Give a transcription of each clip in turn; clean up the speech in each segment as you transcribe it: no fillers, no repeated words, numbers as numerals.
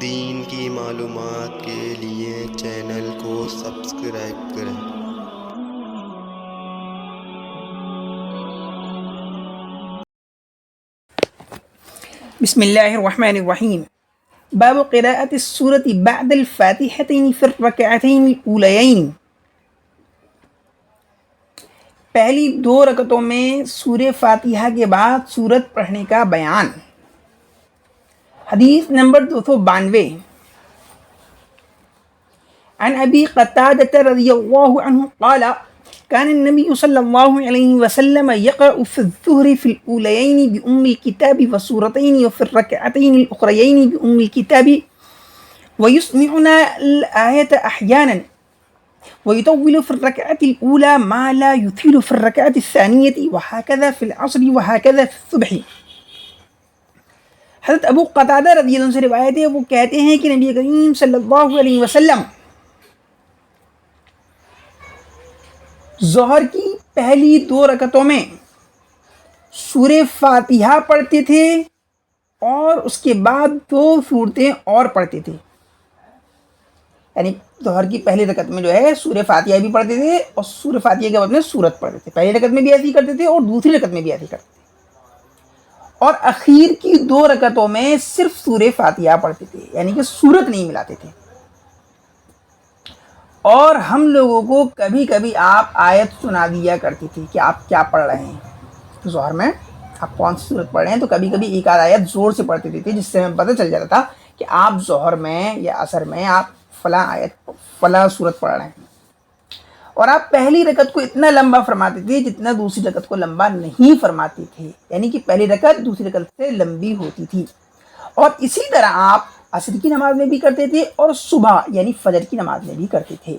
دین کی معلومات کے لیے چینل کو سبسکرائب کریں۔ بسم اللہ الرحمن الرحیم۔ باب قراءۃ السورۃ بعد الفاتحتین فی الرکعتین الاولیین۔ پہلی دو رکعتوں میں سورہ فاتحہ کے بعد سورت پڑھنے کا بیان۔ حدیث نمبر 292 عن ابی قتادہ رضی اللہ عنہ قال كان النبي صلى الله عليه وسلم يقرأ في الظهر في الأوليين بأم الكتاب وسورتين وفي الركعتين الأخريين بأم الكتاب ويسمعنا الآية أحيانا ويطول في الركعة الأولى ما لا يطيل في الركعة الثانية وهكذا في العصر وهكذا في الصبح۔ حضرت ابو قتادہ رضی اللہ عنہ سے روایت ہے، وہ کہتے ہیں کہ نبی کریم صلی اللہ علیہ وسلم ظہر کی پہلی دو رکعتوں میں سورہ فاتحہ پڑھتے تھے اور اس کے بعد دو صورتیں اور پڑھتے تھے، یعنی ظہر کی پہلی رکعت میں جو ہے سورہ فاتحہ بھی پڑھتے تھے اور سورہ فاتحہ کے بعد میں سورت پڑھتے تھے۔ پہلی رکعت میں بھی ایسی کرتے تھے اور دوسری رکعت میں بھی ایسی کرتے تھے، اور اخیر کی دو رکعتوں میں صرف سورہ فاتحہ پڑھتے تھے، یعنی کہ سورت نہیں ملاتے تھے۔ اور ہم لوگوں کو کبھی کبھی آپ آیت سنا دیا کرتی تھی کہ آپ کیا پڑھ رہے ہیں ظہر میں، آپ کون سی صورت پڑھ رہے ہیں، تو کبھی کبھی ایک آدھ آیت زور سے پڑھتے تھے جس سے ہمیں پتہ چل جاتا تھا کہ آپ ظہر میں یا عصر میں آپ فلاں آیت فلاں صورت پڑھ رہے ہیں۔ اور آپ پہلی رکعت کو اتنا لمبا فرماتے تھے جتنا دوسری رکعت کو لمبا نہیں فرماتے تھے، یعنی کہ پہلی رکعت دوسری رکعت سے لمبی ہوتی تھی۔ اور اسی طرح آپ عصر کی نماز میں بھی کرتے تھے اور صبح یعنی فجر کی نماز میں بھی کرتے تھے۔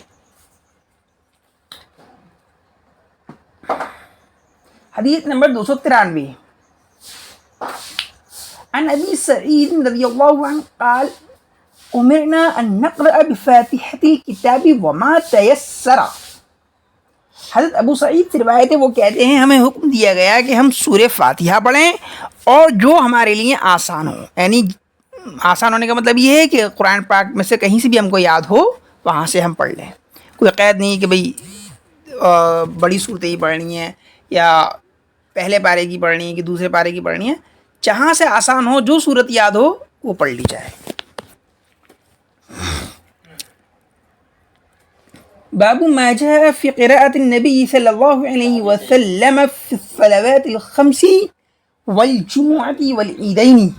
حدیث نمبر 293 عن ابی سعید رضی اللہ عنہ قال امرنا ان نقرأ بفاتحة الكتاب وما تيسر۔ حضرت ابو سعید سے روایت ہے، وہ کہتے ہیں ہمیں حکم دیا گیا کہ ہم سورہ فاتحہ پڑھیں اور جو ہمارے لیے آسان ہو، یعنی آسان ہونے کا مطلب یہ ہے کہ قرآن پاک میں سے کہیں سے بھی ہم کو یاد ہو وہاں سے ہم پڑھ لیں، کوئی قید نہیں کہ بھئی بڑی صورتیں ہی پڑھنی ہیں یا پہلے پارے کی پڑھنی ہے کہ دوسرے پارے کی پڑھنی ہے، جہاں سے آسان ہو جو صورت یاد ہو وہ پڑھ لی جائے۔ باب ما جاء في قراءة النبي صلى الله عليه وسلم في الصلوات الخمس والجمعة والعيدين۔